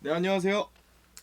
네, 안녕하세요.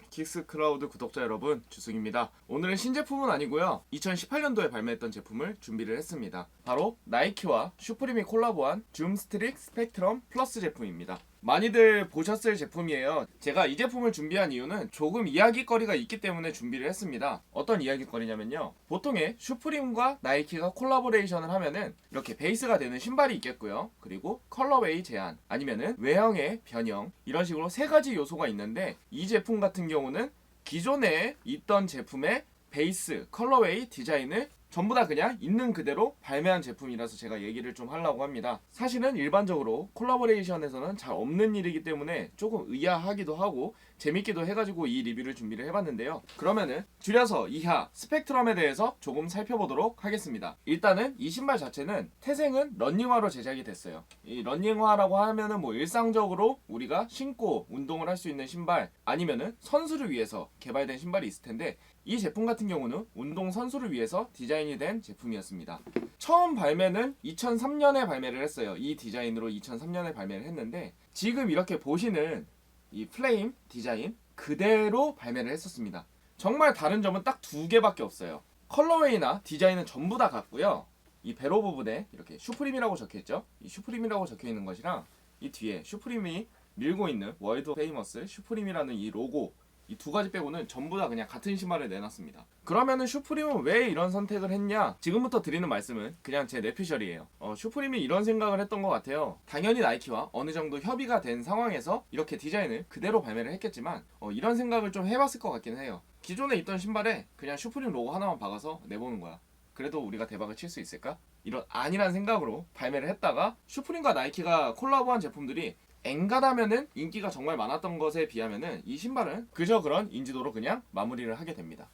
킥스클라우드 구독자 여러분, 주승입니다. 오늘은 신제품은 아니고요, 2018년도에 발매했던 제품을 준비를 했습니다. 바로 나이키와 슈프림이 콜라보한 줌 스트릭 스펙트럼 플러스 제품입니다. 많이들 보셨을 제품이에요. 제가 이 제품을 준비한 이유는 조금 이야기거리가 있기 때문에 준비를 했습니다. 어떤 이야기거리냐면요, 보통의 슈프림과 나이키가 콜라보레이션을 하면은 이렇게 베이스가 되는 신발이 있겠고요, 그리고 컬러웨이 제한, 아니면은 외형의 변형, 이런 식으로 세 가지 요소가 있는데, 이 제품 같은 경우는 기존에 있던 제품의 베이스, 컬러웨이, 디자인을 전부 다 그냥 있는 그대로 발매한 제품이라서 제가 얘기를 좀 하려고 합니다. 사실은 일반적으로 콜라보레이션에서는 잘 없는 일이기 때문에 조금 의아하기도 하고 재밌기도 해가지고 이 리뷰를 준비를 해봤는데요. 그러면은 줄여서 이하 스펙트럼에 대해서 조금 살펴보도록 하겠습니다. 일단은 이 신발 자체는 태생은 런닝화로 제작이 됐어요. 이 런닝화라고 하면은 뭐 일상적으로 우리가 신고 운동을 할 수 있는 신발, 아니면은 선수를 위해서 개발된 신발이 있을 텐데, 이 제품 같은 경우는 운동 선수를 위해서 디자인이 된 제품이었습니다. 처음 발매는 2003년에 발매를 했어요. 이 디자인으로 2003년에 발매를 했는데, 지금 이렇게 보시는 이 플레임 디자인 그대로 발매를 했었습니다. 정말 다른 점은 딱 두 개밖에 없어요. 컬러웨이나 디자인은 전부 다 같고요. 이 배로 부분에 이렇게 슈프림이라고 적혀있죠. 이 슈프림이라고 적혀있는 것이랑 이 뒤에 슈프림이 밀고 있는 월드 페이머스 슈프림이라는 이 로고, 이 두 가지 빼고는 전부 다 그냥 같은 신발을 내놨습니다. 그러면은 슈프림은 왜 이런 선택을 했냐? 지금부터 드리는 말씀은 그냥 제 내피셜이에요. 슈프림이 이런 생각을 했던 것 같아요. 당연히 나이키와 어느 정도 협의가 된 상황에서 이렇게 디자인을 그대로 발매를 했겠지만, 이런 생각을 좀 해봤을 것 같긴 해요. 기존에 있던 신발에 그냥 슈프림 로고 하나만 박아서 내보는 거야. 그래도 우리가 대박을 칠 수 있을까? 이런 아니란 생각으로 발매를 했다가, 슈프림과 나이키가 콜라보한 제품들이 엔간하면은 인기가 정말 많았던 것에 비하면은 이 신발은 그저 그런 인지도로 그냥 마무리를 하게 됩니다.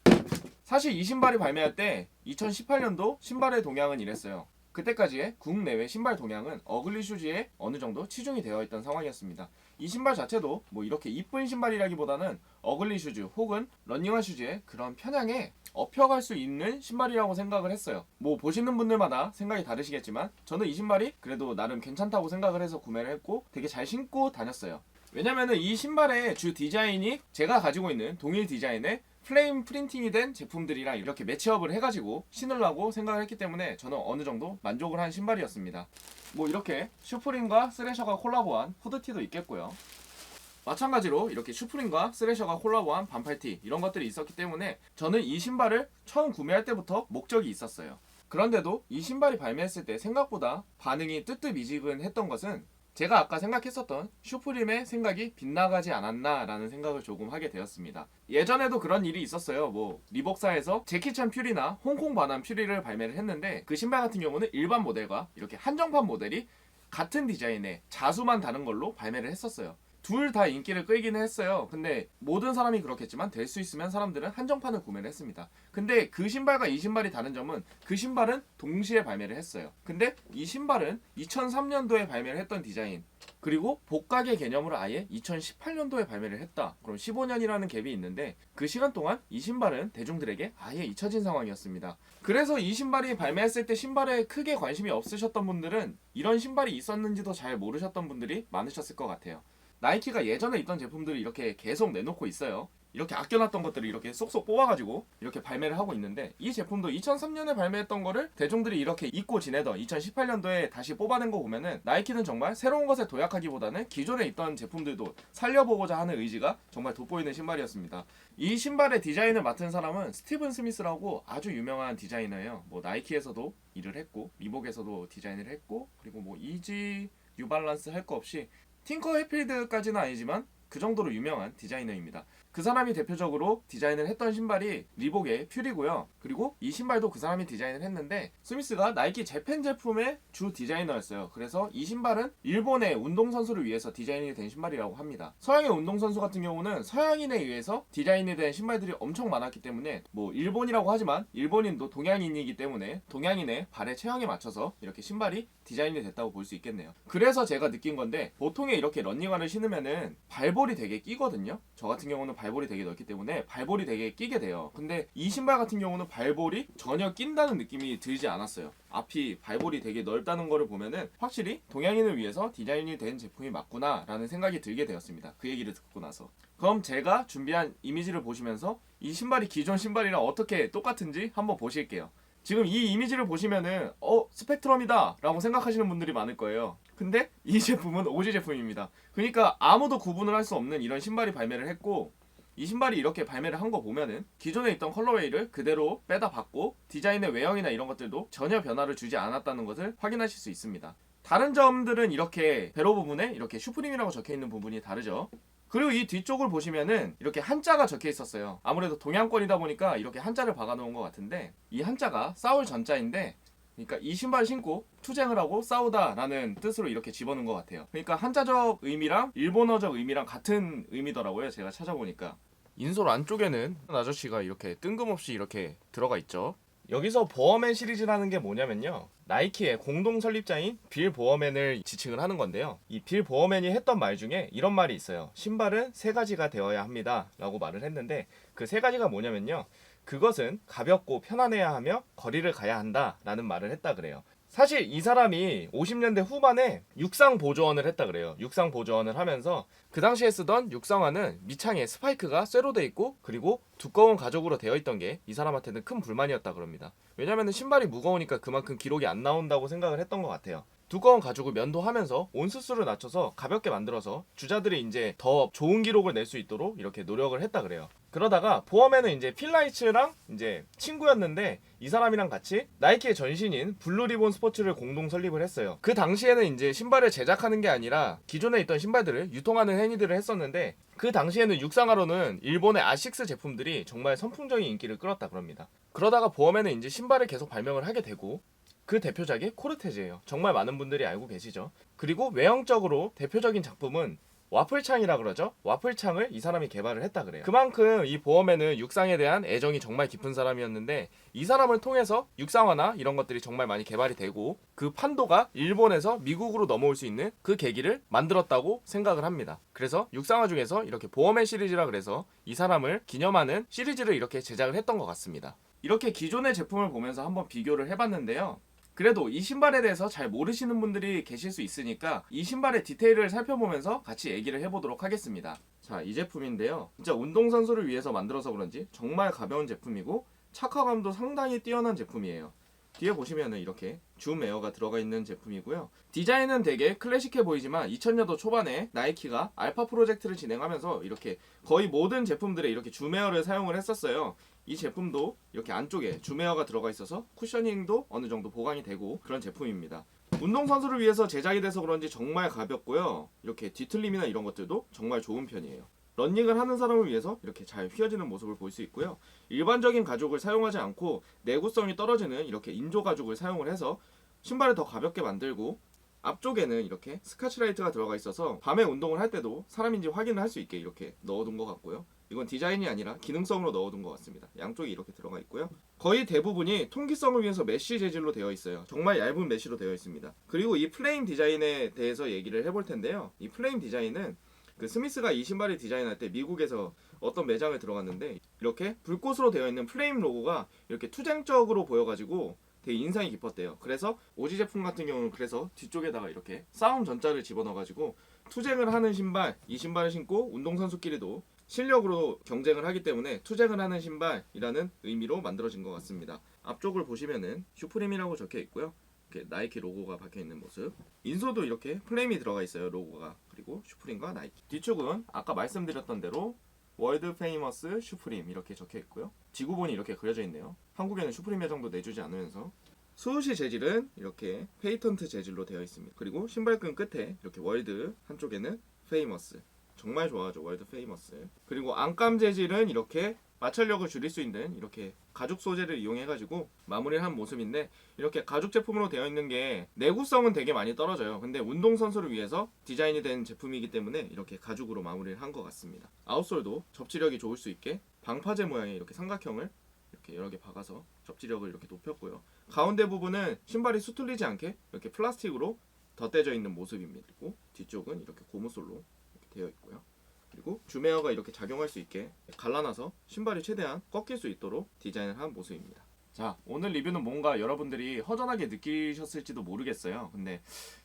사실 이 신발이 발매할 때 2018년도 신발의 동향은 이랬어요. 그때까지의 국내외 신발 동향은 어글리 슈즈에 어느 정도 치중이 되어 있던 상황이었습니다. 이 신발 자체도 뭐 이렇게 이쁜 신발이라기보다는 어글리 슈즈 혹은 러닝화 슈즈의 그런 편향에 업혀갈 수 있는 신발이라고 생각을 했어요. 뭐 보시는 분들마다 생각이 다르시겠지만, 저는 이 신발이 그래도 나름 괜찮다고 생각을 해서 구매를 했고 되게 잘 신고 다녔어요. 왜냐면은 이 신발의 주 디자인이 제가 가지고 있는 동일 디자인의 플레임 프린팅이 된 제품들이랑 이렇게 매치업을 해가지고 신으려고 생각을 했기 때문에 저는 어느 정도 만족을 한 신발이었습니다. 뭐 이렇게 슈프림과 스래셔가 콜라보한 후드티도 있겠고요. 마찬가지로 이렇게 슈프림과 스래셔가 콜라보한 반팔티, 이런 것들이 있었기 때문에 저는 이 신발을 처음 구매할 때부터 목적이 있었어요. 그런데도 이 신발이 발매했을 때 생각보다 반응이 뜨뜻미지근했던 것은, 제가 아까 생각했었던 슈프림의 생각이 빗나가지 않았나 라는 생각을 조금 하게 되었습니다. 예전에도 그런 일이 있었어요. 뭐 리복사에서 제키찬 퓨리나 홍콩 바남 퓨리를 발매를 했는데, 그 신발 같은 경우는 일반 모델과 이렇게 한정판 모델이 같은 디자인의 자수만 다른 걸로 발매를 했었어요. 둘 다 인기를 끌기는 했어요. 근데 모든 사람이 그렇겠지만 될 수 있으면 사람들은 한정판을 구매를 했습니다. 근데 그 신발과 이 신발이 다른 점은, 그 신발은 동시에 발매를 했어요. 근데 이 신발은 2003년도에 발매를 했던 디자인, 그리고 복각의 개념으로 아예 2018년도에 발매를 했다. 그럼 15년이라는 갭이 있는데, 그 시간 동안 이 신발은 대중들에게 아예 잊혀진 상황이었습니다. 그래서 이 신발이 발매했을 때 신발에 크게 관심이 없으셨던 분들은 이런 신발이 있었는지도 잘 모르셨던 분들이 많으셨을 것 같아요. 나이키가 예전에 있던 제품들을 이렇게 계속 내놓고 있어요. 이렇게 아껴놨던 것들을 이렇게 쏙쏙 뽑아가지고 이렇게 발매를 하고 있는데, 이 제품도 2003년에 발매했던 거를 대중들이 이렇게 잊고 지내던 2018년도에 다시 뽑아낸 거 보면은, 나이키는 정말 새로운 것에 도약하기보다는 기존에 있던 제품들도 살려보고자 하는 의지가 정말 돋보이는 신발이었습니다. 이 신발의 디자인을 맡은 사람은 스티븐 스미스라고 아주 유명한 디자이너예요. 뭐 나이키에서도 일을 했고, 리복에서도 디자인을 했고, 그리고 뭐 이지, 뉴발란스 할 거 없이 팅커 해필드까지는 아니지만 그 정도로 유명한 디자이너입니다. 그 사람이 대표적으로 디자인을 했던 신발이 리복의 퓨리고요. 그리고 이 신발도 그 사람이 디자인을 했는데, 스미스가 나이키 재팬 제품의 주 디자이너였어요. 그래서 이 신발은 일본의 운동선수를 위해서 디자인이 된 신발이라고 합니다. 서양의 운동선수 같은 경우는 서양인에 의해서 디자인이 된 신발들이 엄청 많았기 때문에, 뭐 일본이라고 하지만 일본인도 동양인이기 때문에 동양인의 발의 체형에 맞춰서 이렇게 신발이 디자인이 됐다고 볼 수 있겠네요. 그래서 제가 느낀 건데, 보통의 이렇게 런닝화를 신으면은 발 발볼이 되게 끼거든요. 저 같은 경우는 발볼이 되게 넓기 때문에 발볼이 되게 끼게 돼요. 근데 이 신발 같은 경우는 발볼이 전혀 낀다는 느낌이 들지 않았어요. 앞이 발볼이 되게 넓다는 거를 보면은 확실히 동양인을 위해서 디자인이 된 제품이 맞구나 라는 생각이 들게 되었습니다. 그 얘기를 듣고 나서. 그럼 제가 준비한 이미지를 보시면서 이 신발이 기존 신발이랑 어떻게 똑같은지 한번 보실게요. 지금 이 이미지를 보시면은 스펙트럼이다 라고 생각하시는 분들이 많을 거예요. 근데 이 제품은 오지 제품입니다. 그러니까 아무도 구분을 할 수 없는 이런 신발이 발매를 했고, 이 신발이 이렇게 발매를 한 거 보면은 기존에 있던 컬러웨이를 그대로 빼다 봤고 디자인의 외형이나 이런 것들도 전혀 변화를 주지 않았다는 것을 확인하실 수 있습니다. 다른 점들은 이렇게 배로 부분에 이렇게 슈프림이라고 적혀있는 부분이 다르죠. 그리고 이 뒤쪽을 보시면은 이렇게 한자가 적혀 있었어요. 아무래도 동양권이다 보니까 이렇게 한자를 박아 놓은 것 같은데, 이 한자가 싸울 전자인데, 그러니까 이 신발 신고 투쟁을 하고 싸우다라는 뜻으로 이렇게 집어넣은 것 같아요. 그러니까 한자적 의미랑 일본어적 의미랑 같은 의미더라고요. 제가 찾아보니까. 인솔 안쪽에는 아저씨가 이렇게 뜬금없이 이렇게 들어가 있죠. 여기서 보어맨 시리즈라는 게 뭐냐면요, 나이키의 공동 설립자인 빌 보어맨을 지칭을 하는 건데요. 이 빌 보어맨이 했던 말 중에 이런 말이 있어요. 신발은 세 가지가 되어야 합니다 라고 말을 했는데, 그 세 가지가 뭐냐면요, 그것은 가볍고 편안해야 하며 거리를 가야 한다 라는 말을 했다 그래요. 사실 이 사람이 50년대 후반에 육상 보조원을 했다 그래요. 육상 보조원을 하면서 그 당시에 쓰던 육상화는 밑창에 스파이크가 쇠로 돼 있고, 그리고 두꺼운 가죽으로 되어 있던 게 이 사람한테는 큰 불만이었다 그럽니다. 왜냐면 신발이 무거우니까 그만큼 기록이 안 나온다고 생각을 했던 것 같아요. 두꺼운 가죽을 면도하면서 온수수를 낮춰서 가볍게 만들어서 주자들이 이제 더 좋은 기록을 낼 수 있도록 이렇게 노력을 했다 그래요. 그러다가 보험에는 이제 필라이츠랑 이제 친구였는데, 이 사람이랑 같이 나이키의 전신인 블루리본 스포츠를 공동 설립을 했어요. 그 당시에는 이제 신발을 제작하는 게 아니라 기존에 있던 신발들을 유통하는 행위들을 했었는데, 그 당시에는 육상화로는 일본의 아식스 제품들이 정말 선풍적인 인기를 끌었다 그럽니다. 그러다가 보험에는 이제 신발을 계속 발명을 하게 되고, 그 대표작이 코르테즈예요. 정말 많은 분들이 알고 계시죠. 그리고 외형적으로 대표적인 작품은 와플창이라 그러죠. 와플창을 이 사람이 개발을 했다 그래요. 그만큼 이 보험에는 육상에 대한 애정이 정말 깊은 사람이었는데, 이 사람을 통해서 육상화나 이런 것들이 정말 많이 개발이 되고, 그 판도가 일본에서 미국으로 넘어올 수 있는 그 계기를 만들었다고 생각을 합니다. 그래서 육상화 중에서 이렇게 보험의 시리즈라 그래서 이 사람을 기념하는 시리즈를 이렇게 제작을 했던 것 같습니다. 이렇게 기존의 제품을 보면서 한번 비교를 해봤는데요. 그래도 이 신발에 대해서 잘 모르시는 분들이 계실 수 있으니까 이 신발의 디테일을 살펴보면서 같이 얘기를 해보도록 하겠습니다. 자, 이 제품인데요, 진짜 운동선수를 위해서 만들어서 그런지 정말 가벼운 제품이고 착화감도 상당히 뛰어난 제품이에요. 뒤에 보시면은 이렇게 줌 에어가 들어가 있는 제품이고요. 디자인은 되게 클래식해 보이지만 2000년도 초반에 나이키가 알파 프로젝트를 진행하면서 이렇게 거의 모든 제품들에 이렇게 줌 에어를 사용을 했었어요. 이 제품도 이렇게 안쪽에 줌 에어가 들어가 있어서 쿠셔닝도 어느 정도 보강이 되고 그런 제품입니다. 운동선수를 위해서 제작이 돼서 그런지 정말 가볍고요. 이렇게 뒤틀림이나 이런 것들도 정말 좋은 편이에요. 러닝을 하는 사람을 위해서 이렇게 잘 휘어지는 모습을 볼 수 있고요. 일반적인 가죽을 사용하지 않고 내구성이 떨어지는 이렇게 인조 가죽을 사용을 해서 신발을 더 가볍게 만들고, 앞쪽에는 이렇게 스카치라이트가 들어가 있어서 밤에 운동을 할 때도 사람인지 확인을 할 수 있게 이렇게 넣어둔 것 같고요. 이건 디자인이 아니라 기능성으로 넣어둔 것 같습니다. 양쪽이 이렇게 들어가 있고요. 거의 대부분이 통기성을 위해서 메쉬 재질로 되어 있어요. 정말 얇은 메쉬로 되어 있습니다. 그리고 이 플레임 디자인에 대해서 얘기를 해볼 텐데요. 이 플레임 디자인은 그 스미스가 이 신발을 디자인할 때 미국에서 어떤 매장을 들어갔는데, 이렇게 불꽃으로 되어 있는 플레임 로고가 이렇게 투쟁적으로 보여가지고 되게 인상이 깊었대요. 그래서 오지 제품 같은 경우는 그래서 뒤쪽에다가 이렇게 싸움 전자를 집어넣어가지고 투쟁을 하는 신발, 이 신발을 신고 운동선수끼리도 실력으로 경쟁을 하기 때문에 투쟁을 하는 신발이라는 의미로 만들어진 것 같습니다. 앞쪽을 보시면은 슈프림이라고 적혀 있고요. 이렇게 나이키 로고가 박혀 있는 모습. 인솔도 이렇게 플레임이 들어가 있어요, 로고가. 그리고 슈프림과 나이키. 뒤쪽은 아까 말씀드렸던 대로 월드 페이머스 슈프림 이렇게 적혀 있고요. 지구본이 이렇게 그려져 있네요. 한국에는 슈프림 매장도 내주지 않으면서. 수우시 재질은 이렇게 페이턴트 재질로 되어 있습니다. 그리고 신발끈 끝에 이렇게 월드, 한쪽에는 페이머스. 정말 좋아하죠, 월드 페이머스. 그리고 안감 재질은 이렇게 마찰력을 줄일 수 있는 이렇게 가죽 소재를 이용해가지고 마무리를 한 모습인데, 이렇게 가죽 제품으로 되어 있는 게 내구성은 되게 많이 떨어져요. 근데 운동선수를 위해서 디자인이 된 제품이기 때문에 이렇게 가죽으로 마무리를 한 것 같습니다. 아웃솔도 접지력이 좋을 수 있게 방파제 모양의 이렇게 삼각형을 이렇게 여러 개 박아서 접지력을 이렇게 높였고요. 가운데 부분은 신발이 수틀리지 않게 이렇게 플라스틱으로 덧대져 있는 모습입니다. 그리고 뒤쪽은 이렇게 고무솔로 되어 있고요. 그리고 줌웨어가 이렇게 작용할 수 있게 갈라놔서 신발이 최대한 꺾일 수 있도록 디자인을 한 모습입니다. 자, 오늘 리뷰는 뭔가 여러분들이 허전하게 느끼셨을지도 모르겠어요. 근데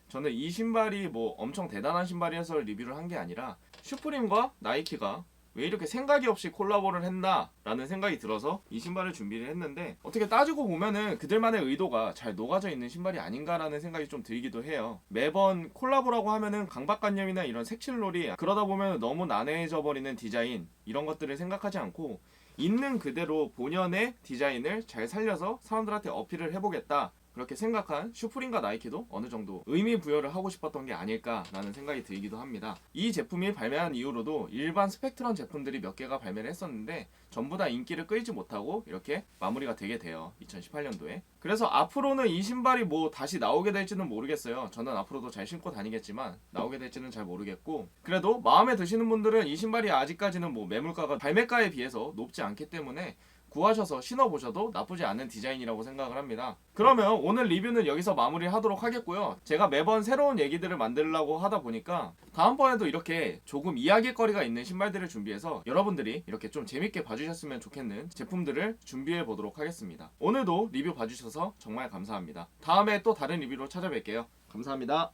저는 이 신발이 뭐 엄청 대단한 신발이어서 리뷰를 한 게 아니라 슈프림과 나이키가 왜 이렇게 생각이 없이 콜라보를 했나 라는 생각이 들어서 이 신발을 준비를 했는데, 어떻게 따지고 보면은 그들만의 의도가 잘 녹아져 있는 신발이 아닌가라는 생각이 좀 들기도 해요. 매번 콜라보라고 하면은 강박관념이나 이런 색칠놀이, 그러다 보면 너무 난해해져 버리는 디자인, 이런 것들을 생각하지 않고 있는 그대로 본연의 디자인을 잘 살려서 사람들한테 어필을 해보겠다, 그렇게 생각한 슈프림과 나이키도 어느 정도 의미 부여를 하고 싶었던 게 아닐까라는 생각이 들기도 합니다. 이 제품이 발매한 이후로도 일반 스펙트럼 제품들이 몇 개가 발매를 했었는데 전부 다 인기를 끌지 못하고 이렇게 마무리가 되게 돼요, 2018년도에. 그래서 앞으로는 이 신발이 뭐 다시 나오게 될지는 모르겠어요. 저는 앞으로도 잘 신고 다니겠지만 나오게 될지는 잘 모르겠고, 그래도 마음에 드시는 분들은 이 신발이 아직까지는 뭐 매물가가 발매가에 비해서 높지 않기 때문에 구하셔서 신어보셔도 나쁘지 않은 디자인이라고 생각을 합니다. 그러면 오늘 리뷰는 여기서 마무리하도록 하겠고요. 제가 매번 새로운 얘기들을 만들려고 하다 보니까 다음번에도 이렇게 조금 이야기거리가 있는 신발들을 준비해서 여러분들이 이렇게 좀 재밌게 봐주셨으면 좋겠는 제품들을 준비해 보도록 하겠습니다. 오늘도 리뷰 봐주셔서 정말 감사합니다. 다음에 또 다른 리뷰로 찾아뵐게요. 감사합니다.